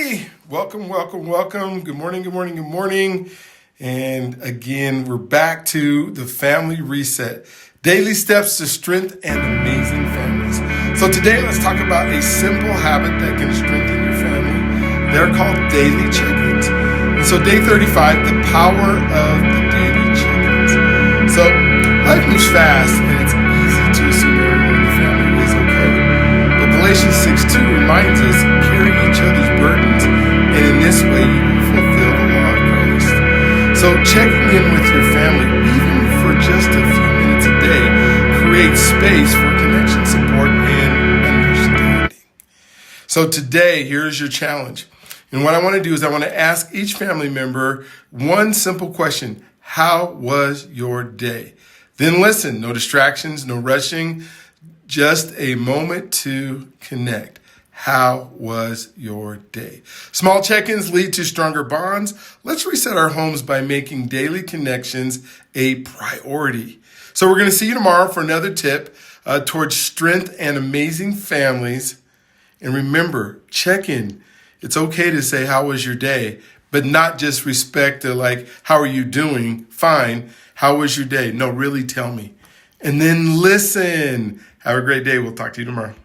Hey, welcome, welcome, welcome. Good morning, good morning, good morning. And again, we're back to the family reset. Daily steps to strength and amazing families. So today, let's talk about a simple habit that can strengthen your family. They're called daily check-ins. And so day 35, the power of the daily check-ins. So life moves fast and it's easy to assume everyone in the family is okay. But Galatians 6:2 reminds us, carry each other's burdens, and in this way you will fulfill the law of Christ. So checking in with your family, even for just a few minutes a day, creates space for connection, support, and understanding. So today, here's your challenge. And what I want to do is I want to ask each family member one simple question. How was your day? Then listen, no distractions, no rushing, just a moment to connect. How was your day? Small check-ins lead to stronger bonds. Let's reset our homes by making daily connections a priority. So we're going to see you tomorrow for another tip towards strength and amazing families. And remember, check in. It's okay to say, how was your day? But not just respect to like, how are you doing? Fine. How was your day? No, really tell me. And then listen. Have a great day. We'll talk to you tomorrow.